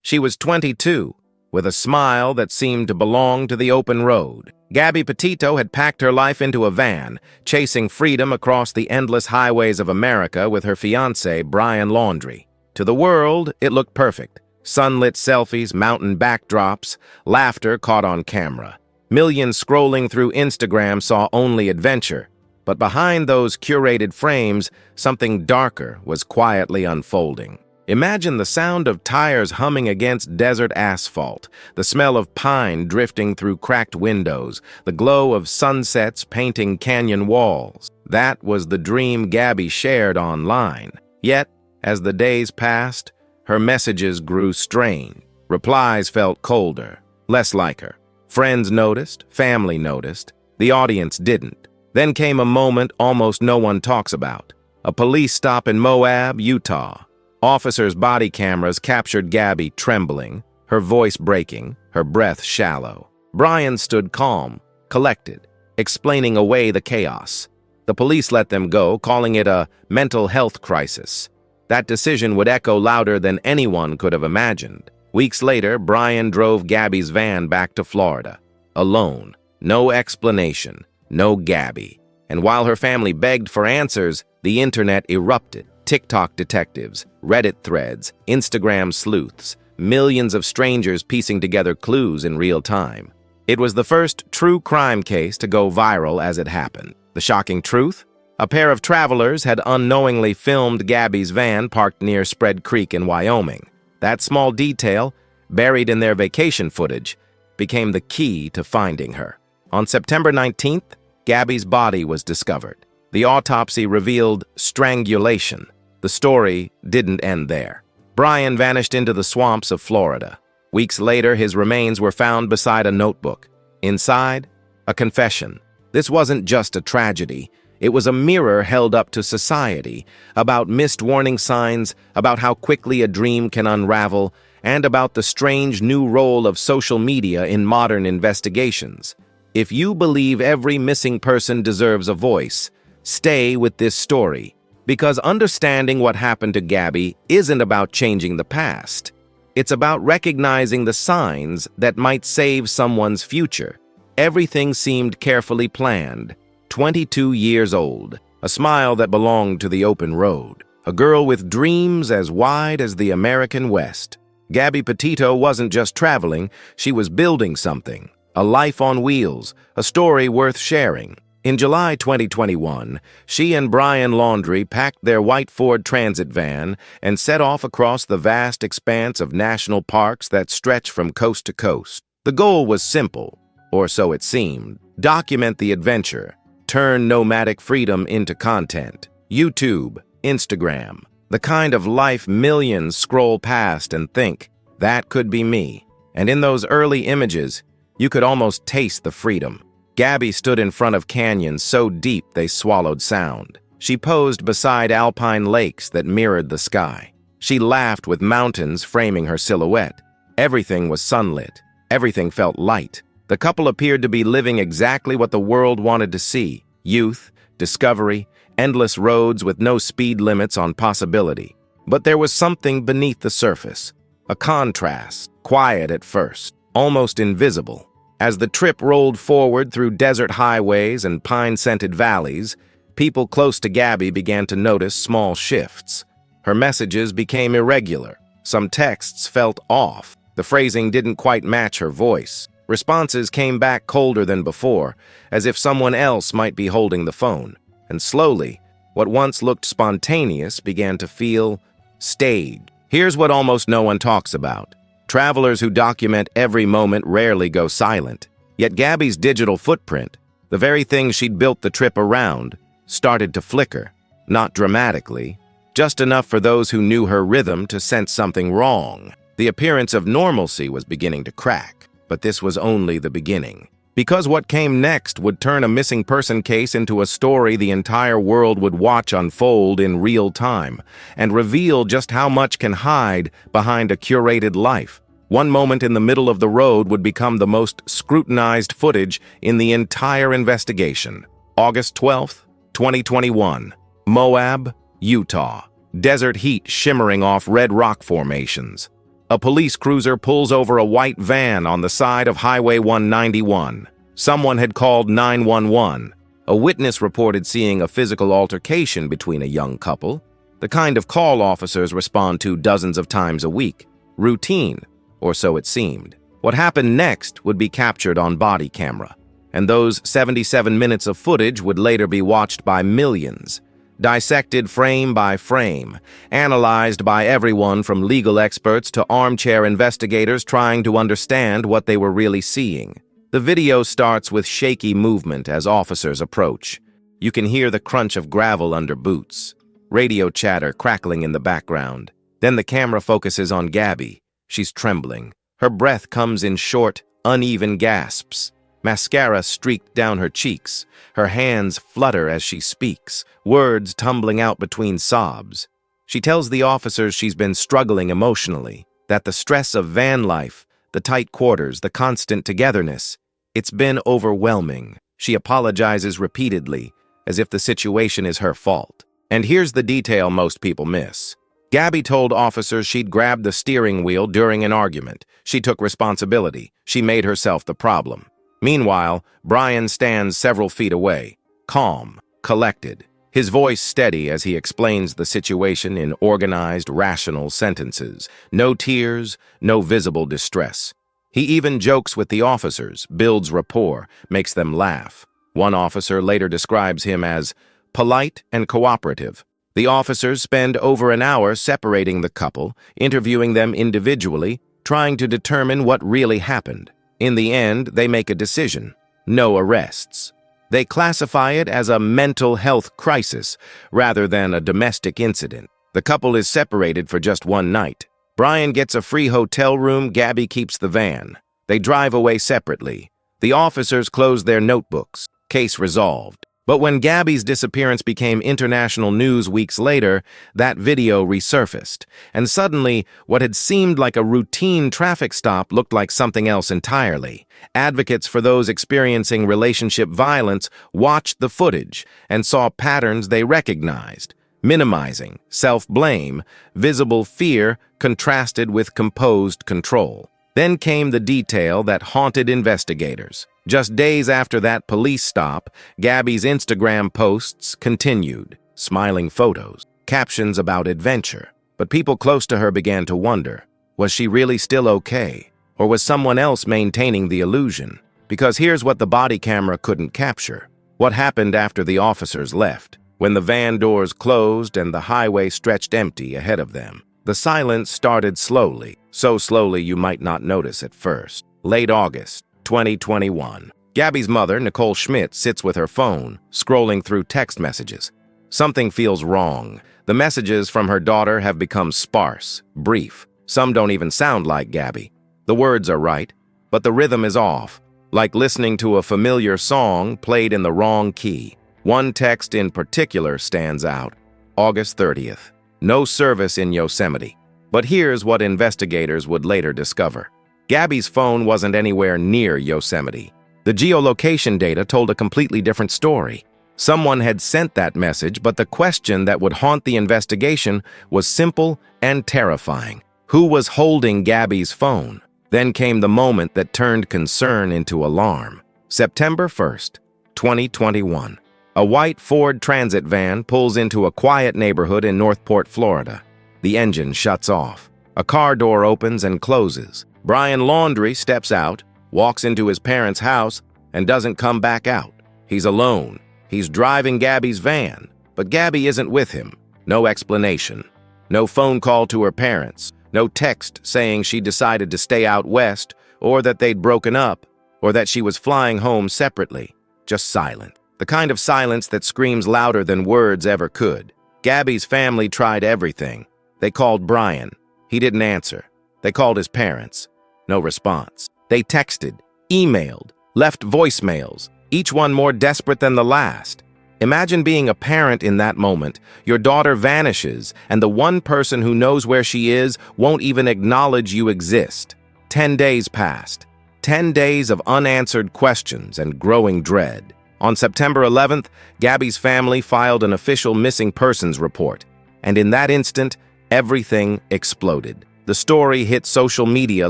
She was 22, with a smile that seemed to belong to the open road. Gabby Petito had packed her life into a van, chasing freedom across the endless highways of America with her fiancé, Brian Laundrie. To the world, it looked perfect. Sunlit selfies, mountain backdrops, laughter caught on camera. Millions scrolling through Instagram saw only adventure. But behind those curated frames, something darker was quietly unfolding. Imagine the sound of tires humming against desert asphalt, the smell of pine drifting through cracked windows, the glow of sunsets painting canyon walls. That was the dream Gabby shared online. Yet, as the days passed, her messages grew strained. Replies felt colder, less like her. Friends noticed, family noticed, the audience didn't. Then came a moment almost no one talks about. A police stop in Moab, Utah. Officers' body cameras captured Gabby trembling, her voice breaking, her breath shallow. Brian stood calm, collected, explaining away the chaos. The police let them go, calling it a mental health crisis. That decision would echo louder than anyone could have imagined. Weeks later, Brian drove Gabby's van back to Florida. Alone. No explanation. No Gabby. And while her family begged for answers, the internet erupted. TikTok detectives, Reddit threads, Instagram sleuths, millions of strangers piecing together clues in real time. It was the first true crime case to go viral as it happened. The shocking truth? A pair of travelers had unknowingly filmed Gabby's van parked near Spread Creek in Wyoming. That small detail, buried in their vacation footage, became the key to finding her. On September 19th, Gabby's body was discovered. The autopsy revealed strangulation. The story didn't end there. Brian vanished into the swamps of Florida. Weeks later, his remains were found beside a notebook. Inside, a confession. This wasn't just a tragedy. It was a mirror held up to society, about missed warning signs, about how quickly a dream can unravel, and about the strange new role of social media in modern investigations. If you believe every missing person deserves a voice, stay with this story. Because understanding what happened to Gabby isn't about changing the past. It's about recognizing the signs that might save someone's future. Everything seemed carefully planned. 22 years old, a smile that belonged to the open road, a girl with dreams as wide as the American West. Gabby Petito wasn't just traveling, she was building something. A life on wheels, a story worth sharing. In July 2021, she and Brian Laundrie packed their white Ford Transit van and set off across the vast expanse of national parks that stretch from coast to coast. The goal was simple, or so it seemed. Document the adventure. Turn nomadic freedom into content. YouTube, Instagram. The kind of life millions scroll past and think, that could be me. And in those early images, you could almost taste the freedom. Gabby stood in front of canyons so deep they swallowed sound. She posed beside alpine lakes that mirrored the sky. She laughed with mountains framing her silhouette. Everything was sunlit. Everything felt light. The couple appeared to be living exactly what the world wanted to see. Youth, discovery, endless roads with no speed limits on possibility. But there was something beneath the surface. A contrast, quiet at first, almost invisible. As the trip rolled forward through desert highways and pine-scented valleys, people close to Gabby began to notice small shifts. Her messages became irregular. Some texts felt off. The phrasing didn't quite match her voice. Responses came back colder than before, as if someone else might be holding the phone. And slowly, what once looked spontaneous began to feel staged. Here's what almost no one talks about. Travelers who document every moment rarely go silent. Yet Gabby's digital footprint, the very thing she'd built the trip around, started to flicker. Not dramatically, just enough for those who knew her rhythm to sense something wrong. The appearance of normalcy was beginning to crack, but this was only the beginning. Because what came next would turn a missing person case into a story the entire world would watch unfold in real time, and reveal just how much can hide behind a curated life. One moment in the middle of the road would become the most scrutinized footage in the entire investigation. August 12th, 2021, Moab, Utah. Desert heat shimmering off red rock formations. A police cruiser pulls over a white van on the side of Highway 191. Someone had called 911. A witness reported seeing a physical altercation between a young couple, the kind of call officers respond to dozens of times a week. Routine, or so it seemed. What happened next would be captured on body camera, and those 77 minutes of footage would later be watched by millions, dissected frame by frame, analyzed by everyone from legal experts to armchair investigators trying to understand what they were really seeing. The video starts with shaky movement as officers approach. You can hear the crunch of gravel under boots, radio chatter crackling in the background. Then the camera focuses on Gabby. She's trembling. Her breath comes in short, uneven gasps. Mascara streaked down her cheeks. Her hands flutter as she speaks, words tumbling out between sobs. She tells the officers she's been struggling emotionally, that the stress of van life, the tight quarters, the constant togetherness, it's been overwhelming. She apologizes repeatedly, as if the situation is her fault. And here's the detail most people miss. Gabby told officers she'd grabbed the steering wheel during an argument. She took responsibility. She made herself the problem. Meanwhile, Brian stands several feet away, calm, collected, his voice steady as he explains the situation in organized, rational sentences. No tears, no visible distress. He even jokes with the officers, builds rapport, makes them laugh. One officer later describes him as polite and cooperative. The officers spend over an hour separating the couple, interviewing them individually, trying to determine what really happened. In the end, they make a decision: no arrests. They classify it as a mental health crisis rather than a domestic incident. The couple is separated for just one night. Brian gets a free hotel room, Gabby keeps the van. They drive away separately. The officers close their notebooks. Case resolved. But when Gabby's disappearance became international news weeks later, that video resurfaced. And suddenly, what had seemed like a routine traffic stop looked like something else entirely. Advocates for those experiencing relationship violence watched the footage and saw patterns they recognized. Minimizing, self-blame, visible fear contrasted with composed control. Then came the detail that haunted investigators. Just days after that police stop, Gabby's Instagram posts continued. Smiling photos, captions about adventure. But people close to her began to wonder, was she really still okay? Or was someone else maintaining the illusion? Because here's what the body camera couldn't capture. What happened after the officers left, when the van doors closed and the highway stretched empty ahead of them. The silence started slowly, so slowly you might not notice at first. Late August, 2021. Gabby's mother, Nicole Schmidt, sits with her phone, scrolling through text messages. Something feels wrong. The messages from her daughter have become sparse, brief. Some don't even sound like Gabby. The words are right, but the rhythm is off, like listening to a familiar song played in the wrong key. One text in particular stands out. August 30th. No service in Yosemite. But here's what investigators would later discover. Gabby's phone wasn't anywhere near Yosemite. The geolocation data told a completely different story. Someone had sent that message, but the question that would haunt the investigation was simple and terrifying. Who was holding Gabby's phone? Then came the moment that turned concern into alarm. September 1st, 2021. A white Ford Transit van pulls into a quiet neighborhood in Northport, Florida. The engine shuts off. A car door opens and closes. Brian Laundrie steps out, walks into his parents' house, and doesn't come back out. He's alone. He's driving Gabby's van, but Gabby isn't with him. No explanation. No phone call to her parents. No text saying she decided to stay out west, or that they'd broken up, or that she was flying home separately. Just silent. The kind of silence that screams louder than words ever could. Gabby's family tried everything. They called Brian. He didn't answer. They called his parents. No response. They texted, emailed, left voicemails, each one more desperate than the last. Imagine being a parent in that moment. Your daughter vanishes, and the one person who knows where she is won't even acknowledge you exist. 10 days passed. 10 days of unanswered questions and growing dread. On September 11th, Gabby's family filed an official missing persons report, and in that instant, everything exploded. the story hit social media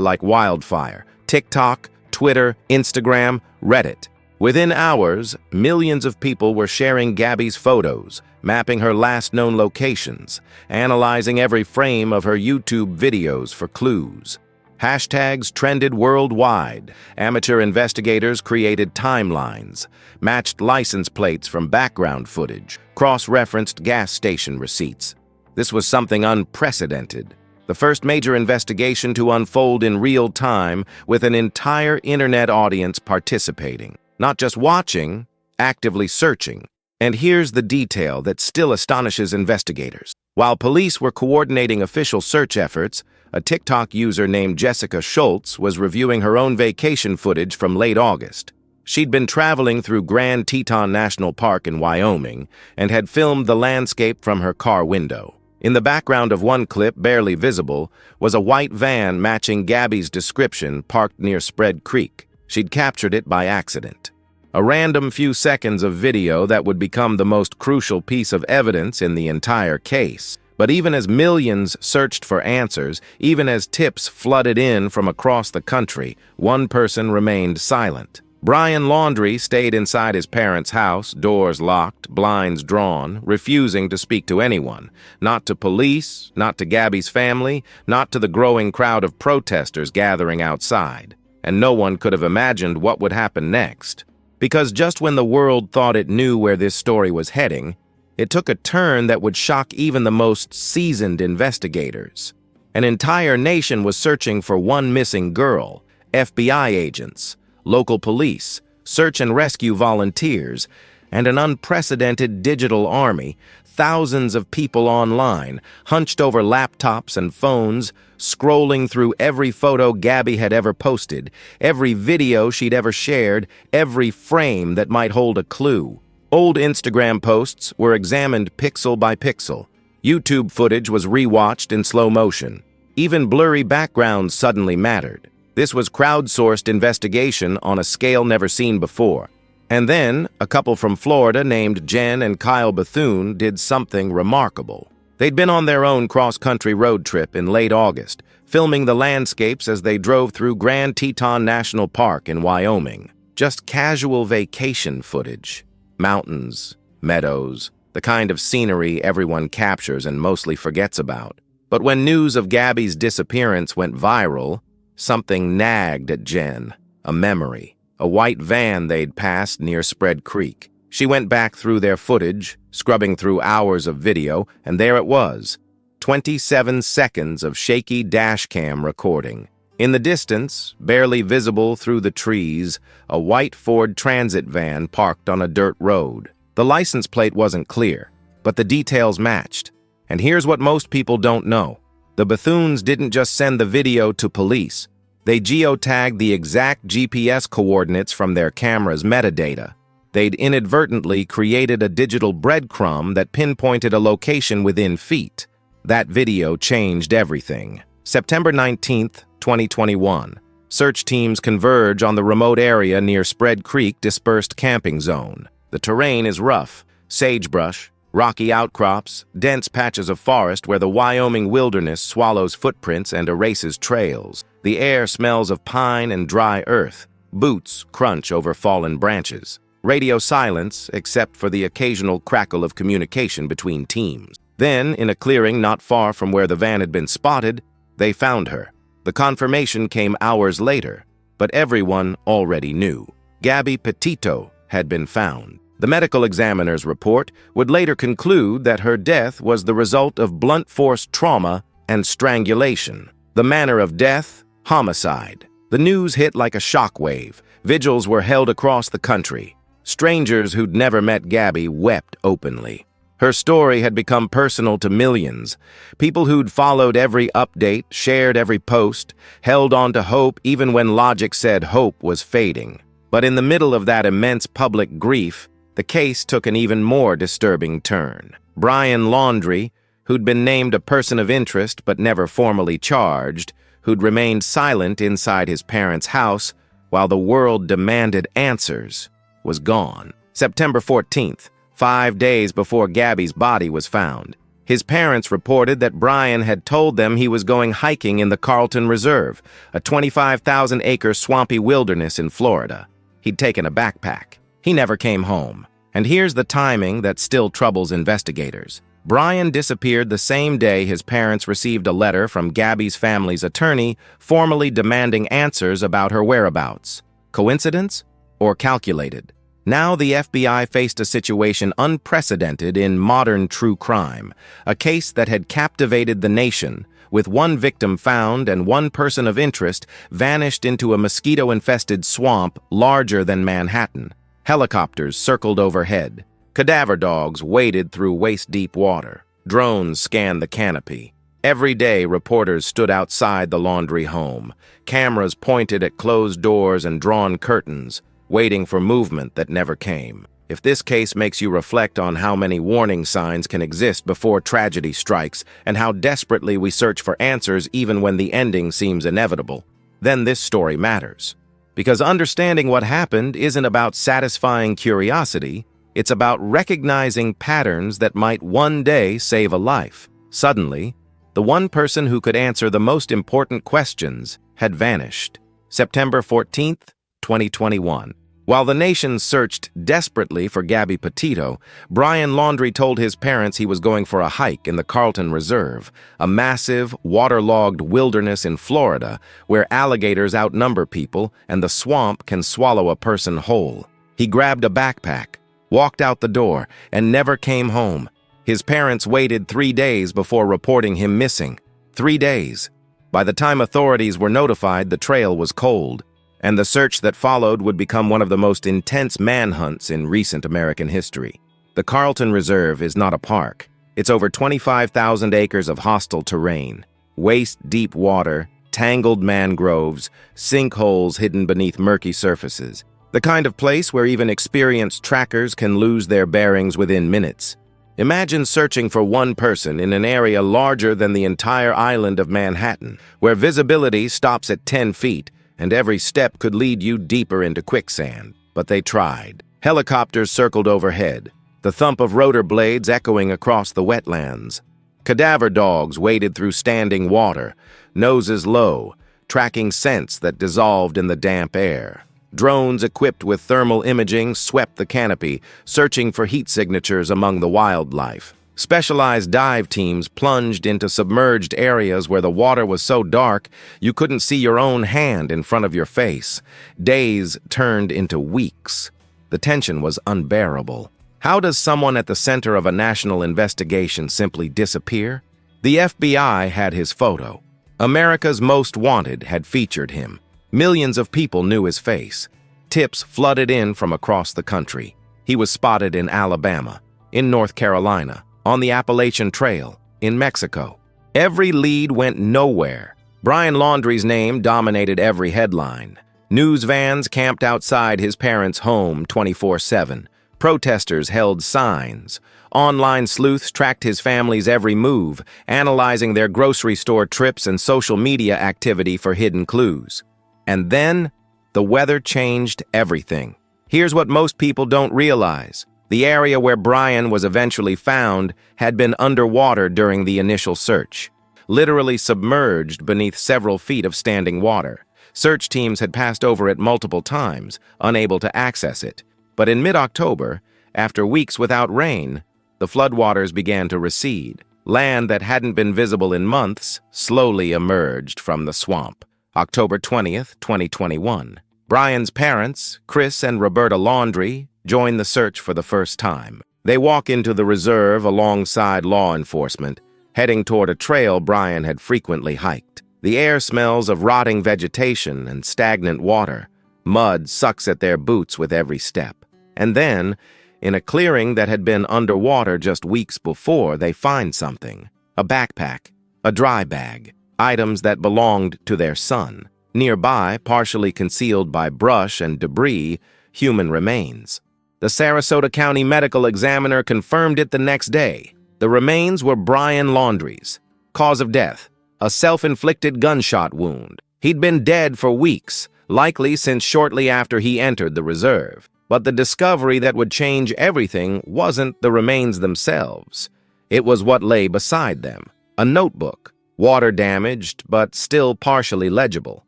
like wildfire: TikTok, Twitter, Instagram, Reddit. Within hours, millions of people were sharing Gabby's photos, mapping her last known locations, analyzing every frame of her YouTube videos for clues. Hashtags trended worldwide. Amateur investigators created timelines, matched license plates from background footage, cross-referenced gas station receipts. This was something unprecedented. The first major investigation to unfold in real time, with an entire internet audience participating. Not just watching, actively searching. And here's the detail that still astonishes investigators. While police were coordinating official search efforts, a TikTok user named Jessica Schultz was reviewing her own vacation footage from late August. She'd been traveling through Grand Teton National Park in Wyoming and had filmed the landscape from her car window. In the background of one clip, barely visible, was a white van matching Gabby's description parked near Spread Creek. She'd captured it by accident. A random few seconds of video that would become the most crucial piece of evidence in the entire case. But even as millions searched for answers, even as tips flooded in from across the country, one person remained silent. Brian Laundrie stayed inside his parents' house, doors locked, blinds drawn, refusing to speak to anyone. Not to police, not to Gabby's family, not to the growing crowd of protesters gathering outside. And no one could have imagined what would happen next. Because just when the world thought it knew where this story was heading, it took a turn that would shock even the most seasoned investigators. An entire nation was searching for one missing girl. FBI agents, local police, search and rescue volunteers, and an unprecedented digital army, thousands of people online, hunched over laptops and phones, scrolling through every photo Gabby had ever posted, every video she'd ever shared, every frame that might hold a clue. Old Instagram posts were examined pixel by pixel. YouTube footage was rewatched in slow motion. Even blurry backgrounds suddenly mattered. This was crowdsourced investigation on a scale never seen before. And then, a couple from Florida named Jen and Kyle Bethune did something remarkable. They'd been on their own cross-country road trip in late August, filming the landscapes as they drove through Grand Teton National Park in Wyoming. Just casual vacation footage. Mountains, meadows, the kind of scenery everyone captures and mostly forgets about. But when news of Gabby's disappearance went viral, something nagged at Jen, a memory. A white van they'd passed near Spread Creek. She went back through their footage, scrubbing through hours of video, and there it was, 27 seconds of shaky dashcam recording. In the distance, barely visible through the trees, a white Ford Transit van parked on a dirt road. The license plate wasn't clear, but the details matched. And here's what most people don't know. The Bethunes didn't just send the video to police. They geotagged the exact GPS coordinates from their camera's metadata. They'd inadvertently created a digital breadcrumb that pinpointed a location within feet. That video changed everything. September 19th, 2021. Search teams converge on the remote area near Spread Creek dispersed camping zone. The terrain is rough, sagebrush, rocky outcrops, dense patches of forest where the Wyoming wilderness swallows footprints and erases trails. The air smells of pine and dry earth. Boots crunch over fallen branches. Radio silence, except for the occasional crackle of communication between teams. Then, in a clearing not far from where the van had been spotted, they found her. The confirmation came hours later, but everyone already knew. Gabby Petito had been found. The medical examiner's report would later conclude that her death was the result of blunt force trauma and strangulation. The manner of death, homicide. The news hit like a shockwave. Vigils were held across the country. Strangers who'd never met Gabby wept openly. Her story had become personal to millions. People who'd followed every update, shared every post, held on to hope even when logic said hope was fading. But in the middle of that immense public grief, the case took an even more disturbing turn. Brian Laundrie, who'd been named a person of interest but never formally charged, who'd remained silent inside his parents' house while the world demanded answers, was gone. September 14th, 5 days before Gabby's body was found. His parents reported that Brian had told them he was going hiking in the Carlton Reserve, a 25,000-acre swampy wilderness in Florida. He'd taken a backpack. He never came home. And here's the timing that still troubles investigators. Brian disappeared the same day his parents received a letter from Gabby's family's attorney formally demanding answers about her whereabouts. Coincidence or calculated? Now the FBI faced a situation unprecedented in modern true crime, a case that had captivated the nation, with one victim found and one person of interest vanished into a mosquito-infested swamp larger than Manhattan. Helicopters circled overhead. Cadaver dogs waded through waist-deep water. Drones scanned the canopy. Every day, reporters stood outside the Laundrie home. Cameras pointed at closed doors and drawn curtains, waiting for movement that never came. If this case makes you reflect on how many warning signs can exist before tragedy strikes and how desperately we search for answers even when the ending seems inevitable, then this story matters. Because understanding what happened isn't about satisfying curiosity, it's about recognizing patterns that might one day save a life. Suddenly, the one person who could answer the most important questions had vanished. September 14th, 2021. While the nation searched desperately for Gabby Petito, Brian Laundrie told his parents he was going for a hike in the Carlton Reserve, a massive, waterlogged wilderness in Florida where alligators outnumber people and the swamp can swallow a person whole. He grabbed a backpack, walked out the door, and never came home. His parents waited 3 days before reporting him missing. 3 days. By the time authorities were notified, the trail was cold, and the search that followed would become one of the most intense manhunts in recent American history. The Carlton Reserve is not a park. It's over 25,000 acres of hostile terrain, waist-deep water, tangled mangroves, sinkholes hidden beneath murky surfaces. The kind of place where even experienced trackers can lose their bearings within minutes. Imagine searching for one person in an area larger than the entire island of Manhattan, where visibility stops at 10 feet, and every step could lead you deeper into quicksand. But they tried. Helicopters circled overhead, the thump of rotor blades echoing across the wetlands. Cadaver dogs waded through standing water, noses low, tracking scents that dissolved in the damp air. Drones equipped with thermal imaging swept the canopy, searching for heat signatures among the wildlife. Specialized dive teams plunged into submerged areas where the water was so dark you couldn't see your own hand in front of your face. Days turned into weeks. The tension was unbearable. How does someone at the center of a national investigation simply disappear? The FBI had his photo. America's Most Wanted had featured him. Millions of people knew his face. Tips flooded in from across the country. He was spotted in Alabama, in North Carolina, on the Appalachian Trail, in Mexico. Every lead went nowhere. Brian Laundrie's name dominated every headline. News vans camped outside his parents' home 24/7. Protesters held signs. Online sleuths tracked his family's every move, analyzing their grocery store trips and social media activity for hidden clues. And then, the weather changed everything. Here's what most people don't realize. The area where Brian was eventually found had been underwater during the initial search, literally submerged beneath several feet of standing water. Search teams had passed over it multiple times, unable to access it. But in mid-October, after weeks without rain, the floodwaters began to recede. Land that hadn't been visible in months slowly emerged from the swamp. October 20th, 2021. Brian's parents, Chris and Roberta Laundrie, join the search for the first time. They walk into the reserve alongside law enforcement, heading toward a trail Brian had frequently hiked. The air smells of rotting vegetation and stagnant water. Mud sucks at their boots with every step. And then, in a clearing that had been underwater just weeks before, they find something. A backpack, a dry bag, items that belonged to their son. Nearby, partially concealed by brush and debris, human remains. The Sarasota County Medical Examiner confirmed it the next day. The remains were Brian Laundrie's. Cause of death: a self-inflicted gunshot wound. He'd been dead for weeks, likely since shortly after he entered the reserve. But the discovery that would change everything wasn't the remains themselves. It was what lay beside them. A notebook, water-damaged but still partially legible.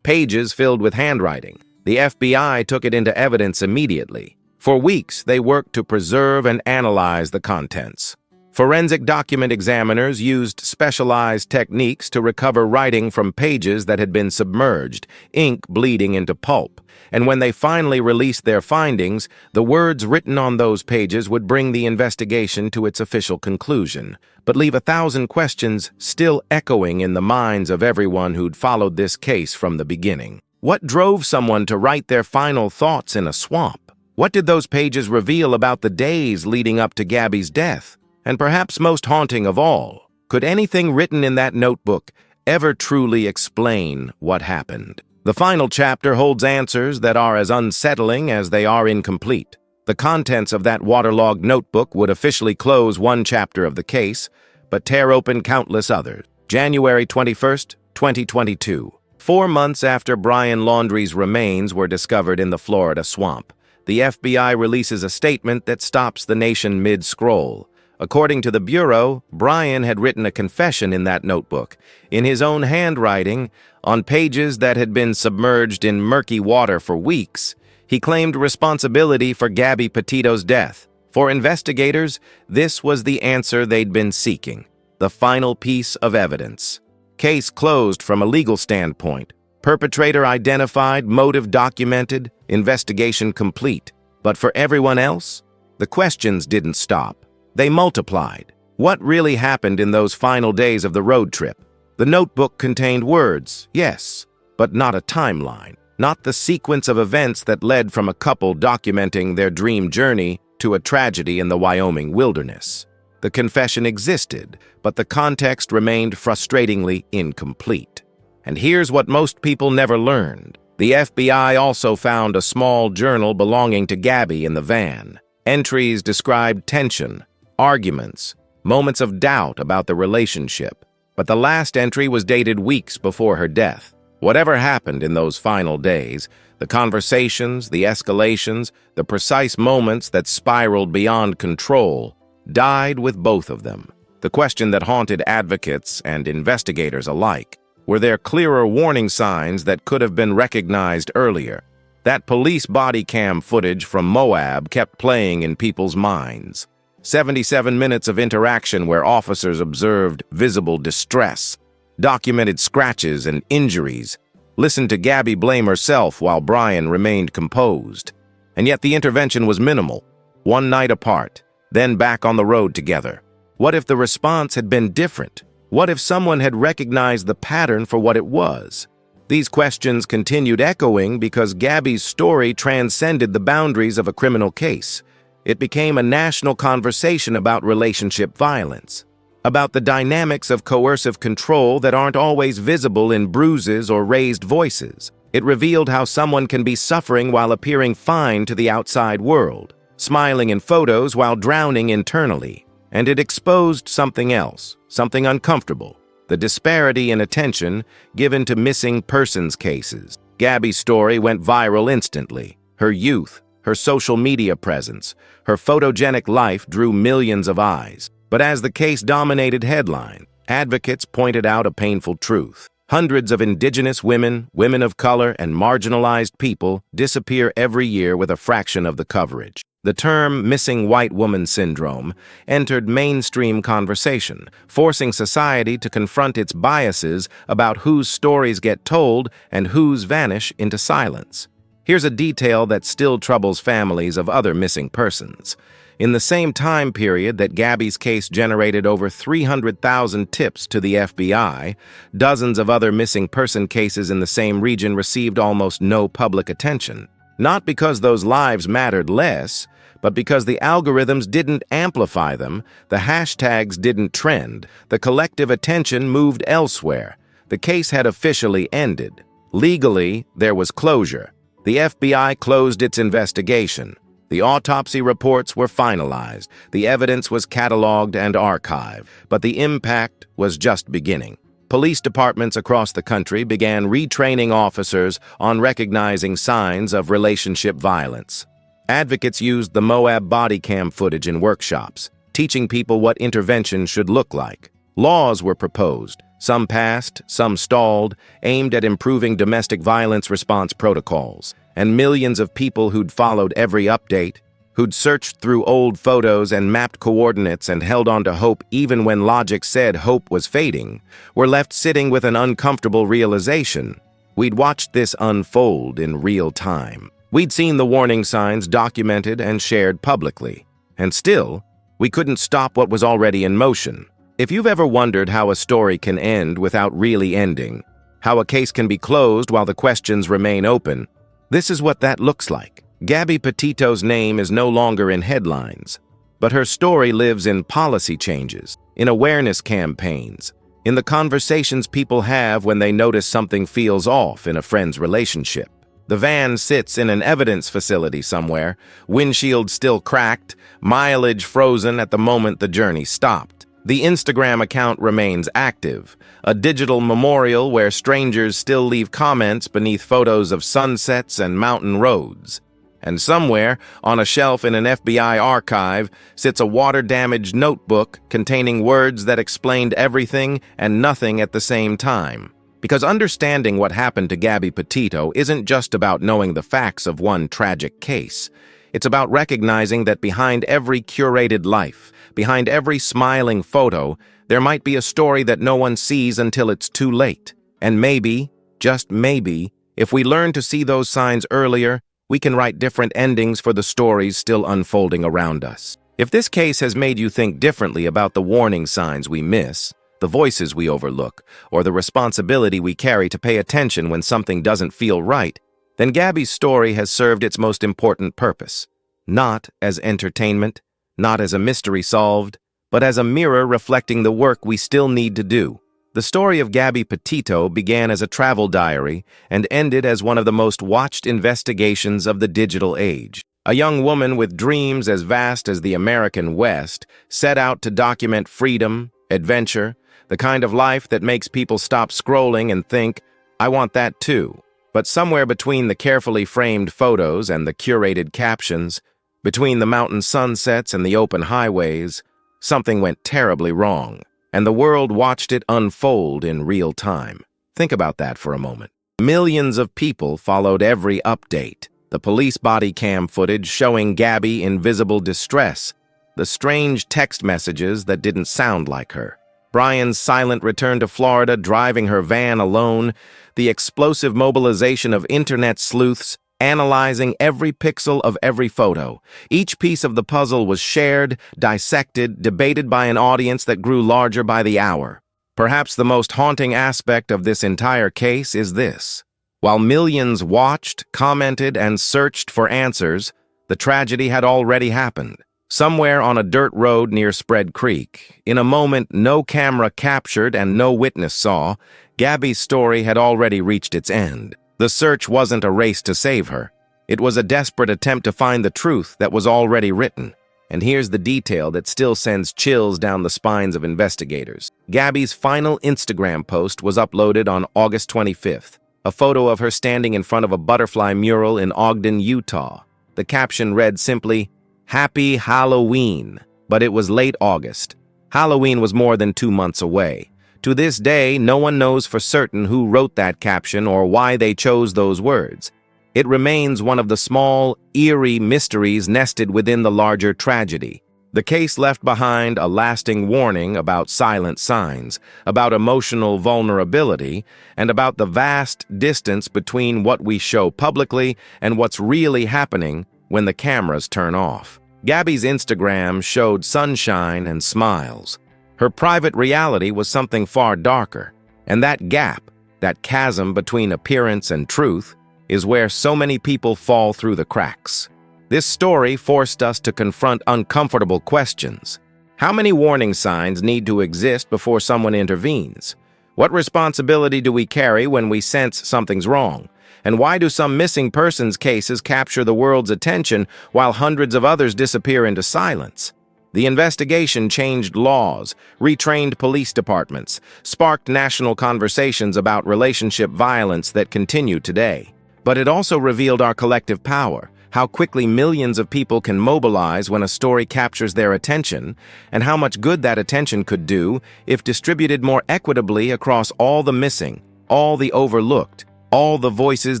Pages filled with handwriting. The FBI took it into evidence immediately. For weeks, they worked to preserve and analyze the contents. Forensic document examiners used specialized techniques to recover writing from pages that had been submerged, ink bleeding into pulp. And when they finally released their findings, the words written on those pages would bring the investigation to its official conclusion, but leave 1,000 questions still echoing in the minds of everyone who'd followed this case from the beginning. What drove someone to write their final thoughts in a swamp? What did those pages reveal about the days leading up to Gabby's death? And perhaps most haunting of all, could anything written in that notebook ever truly explain what happened? The final chapter holds answers that are as unsettling as they are incomplete. The contents of that waterlogged notebook would officially close one chapter of the case, but tear open countless others. January 21st, 2022. 4 months after Brian Laundrie's remains were discovered in the Florida swamp, the FBI releases a statement that stops the nation mid-scroll. According to the Bureau, Brian had written a confession in that notebook, in his own handwriting, on pages that had been submerged in murky water for weeks. He claimed responsibility for Gabby Petito's death. For investigators, this was the answer they'd been seeking, the final piece of evidence. Case closed from a legal standpoint. Perpetrator identified, motive documented, investigation complete. But for everyone else, the questions didn't stop. They multiplied. What really happened in those final days of the road trip? The notebook contained words, yes, but not a timeline, not the sequence of events that led from a couple documenting their dream journey to a tragedy in the Wyoming wilderness. The confession existed, but the context remained frustratingly incomplete. And here's what most people never learned. The FBI also found a small journal belonging to Gabby in the van. Entries described tension, arguments, moments of doubt about the relationship. But the last entry was dated weeks before her death. Whatever happened in those final days, the conversations, the escalations, the precise moments that spiraled beyond control, died with both of them. The question that haunted advocates and investigators alike: were there clearer warning signs that could have been recognized earlier? That police body cam footage from Moab kept playing in people's minds. 77 minutes of interaction where officers observed visible distress, documented scratches and injuries, listened to Gabby blame herself while Brian remained composed. And yet the intervention was minimal. One night apart, then back on the road together. What if the response had been different? What if someone had recognized the pattern for what it was? These questions continued echoing because Gabby's story transcended the boundaries of a criminal case. It became a national conversation about relationship violence, about the dynamics of coercive control that aren't always visible in bruises or raised voices. It revealed how someone can be suffering while appearing fine to the outside world, smiling in photos while drowning internally. And it exposed something else, something uncomfortable: the disparity in attention given to missing persons cases. Gabby's story went viral instantly. Her youth, her social media presence, her photogenic life drew millions of eyes. But as the case dominated headlines, advocates pointed out a painful truth. Hundreds of indigenous women, women of color, and marginalized people disappear every year with a fraction of the coverage. The term missing white woman syndrome entered mainstream conversation, forcing society to confront its biases about whose stories get told and whose vanish into silence. Here's a detail that still troubles families of other missing persons. In the same time period that Gabby's case generated over 300,000 tips to the FBI, dozens of other missing person cases in the same region received almost no public attention. Not because those lives mattered less, but because the algorithms didn't amplify them, the hashtags didn't trend, the collective attention moved elsewhere. The case had officially ended. Legally, there was closure. The FBI closed its investigation. The autopsy reports were finalized. The evidence was cataloged and archived. But the impact was just beginning. Police departments across the country began retraining officers on recognizing signs of relationship violence. Advocates used the Moab body cam footage in workshops, teaching people what intervention should look like. Laws were proposed, some passed, some stalled, aimed at improving domestic violence response protocols. And millions of people who'd followed every update, who'd searched through old photos and mapped coordinates and held on to hope even when logic said hope was fading, were left sitting with an uncomfortable realization. We'd watched this unfold in real time. We'd seen the warning signs documented and shared publicly. And still, we couldn't stop what was already in motion. If you've ever wondered how a story can end without really ending, how a case can be closed while the questions remain open, this is what that looks like. Gabby Petito's name is no longer in headlines, but her story lives in policy changes, in awareness campaigns, in the conversations people have when they notice something feels off in a friend's relationship. The van sits in an evidence facility somewhere, windshield still cracked, mileage frozen at the moment the journey stopped. The Instagram account remains active, a digital memorial where strangers still leave comments beneath photos of sunsets and mountain roads. And somewhere, on a shelf in an FBI archive, sits a water-damaged notebook containing words that explained everything and nothing at the same time. Because understanding what happened to Gabby Petito isn't just about knowing the facts of one tragic case. It's about recognizing that behind every curated life, behind every smiling photo, there might be a story that no one sees until it's too late. And maybe, just maybe, if we learn to see those signs earlier, we can write different endings for the stories still unfolding around us. If this case has made you think differently about the warning signs we miss, the voices we overlook, or the responsibility we carry to pay attention when something doesn't feel right, then Gabby's story has served its most important purpose. Not as entertainment, not as a mystery solved, but as a mirror reflecting the work we still need to do. The story of Gabby Petito began as a travel diary and ended as one of the most watched investigations of the digital age. A young woman with dreams as vast as the American West set out to document freedom, adventure, the kind of life that makes people stop scrolling and think, I want that too. But somewhere between the carefully framed photos and the curated captions, between the mountain sunsets and the open highways, something went terribly wrong. And the world watched it unfold in real time. Think about that for a moment. Millions of people followed every update. The police body cam footage showing Gabby in visible distress. The strange text messages that didn't sound like her. Brian's silent return to Florida driving her van alone. The explosive mobilization of internet sleuths analyzing every pixel of every photo. Each piece of the puzzle was shared, dissected, debated by an audience that grew larger by the hour. Perhaps the most haunting aspect of this entire case is this. While millions watched, commented, and searched for answers, the tragedy had already happened. Somewhere on a dirt road near Spread Creek, in a moment no camera captured and no witness saw, Gabby's story had already reached its end. The search wasn't a race to save her. It was a desperate attempt to find the truth that was already written. And here's the detail that still sends chills down the spines of investigators. Gabby's final Instagram post was uploaded on August 25th, a photo of her standing in front of a butterfly mural in Ogden, Utah. The caption read simply, "Happy Halloween," but it was late August. Halloween was more than 2 months away. To this day, no one knows for certain who wrote that caption or why they chose those words. It remains one of the small, eerie mysteries nested within the larger tragedy. The case left behind a lasting warning about silent signs, about emotional vulnerability, and about the vast distance between what we show publicly and what's really happening when the cameras turn off. Gabby's Instagram showed sunshine and smiles. Her private reality was something far darker, and that gap, that chasm between appearance and truth, is where so many people fall through the cracks. This story forced us to confront uncomfortable questions. How many warning signs need to exist before someone intervenes? What responsibility do we carry when we sense something's wrong? And why do some missing persons cases capture the world's attention while hundreds of others disappear into silence? The investigation changed laws, retrained police departments, sparked national conversations about relationship violence that continue today. But it also revealed our collective power, how quickly millions of people can mobilize when a story captures their attention, and how much good that attention could do if distributed more equitably across all the missing, all the overlooked, all the voices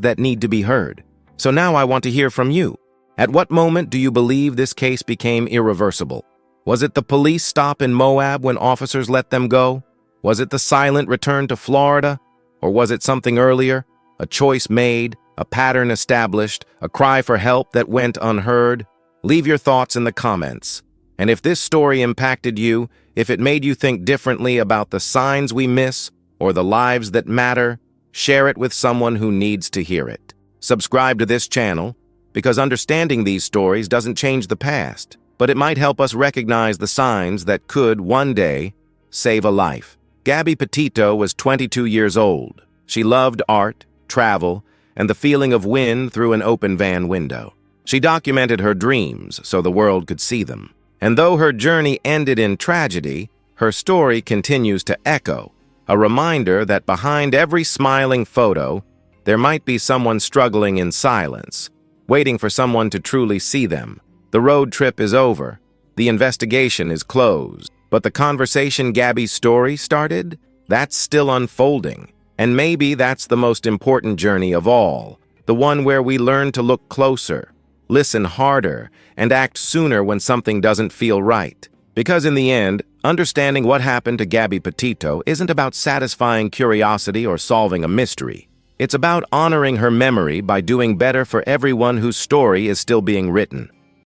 that need to be heard. So now I want to hear from you. At what moment do you believe this case became irreversible? Was it the police stop in Moab when officers let them go? Was it the silent return to Florida? Or was it something earlier? A choice made, a pattern established, a cry for help that went unheard? Leave your thoughts in the comments. And if this story impacted you, if it made you think differently about the signs we miss or the lives that matter, share it with someone who needs to hear it. Subscribe to this channel, because understanding these stories doesn't change the past, but it might help us recognize the signs that could, one day, save a life. Gabby Petito was 22 years old. She loved art, travel, and the feeling of wind through an open van window. She documented her dreams so the world could see them. And though her journey ended in tragedy, her story continues to echo, a reminder that behind every smiling photo, there might be someone struggling in silence, waiting for someone to truly see them. The road trip is over. The investigation is closed. But the conversation Gabby's story started, that's still unfolding. And maybe that's the most important journey of all, the one where we learn to look closer, listen harder, and act sooner when something doesn't feel right. Because in the end, understanding what happened to Gabby Petito isn't about satisfying curiosity or solving a mystery. It's about honoring her memory by doing better for everyone whose story is still being written.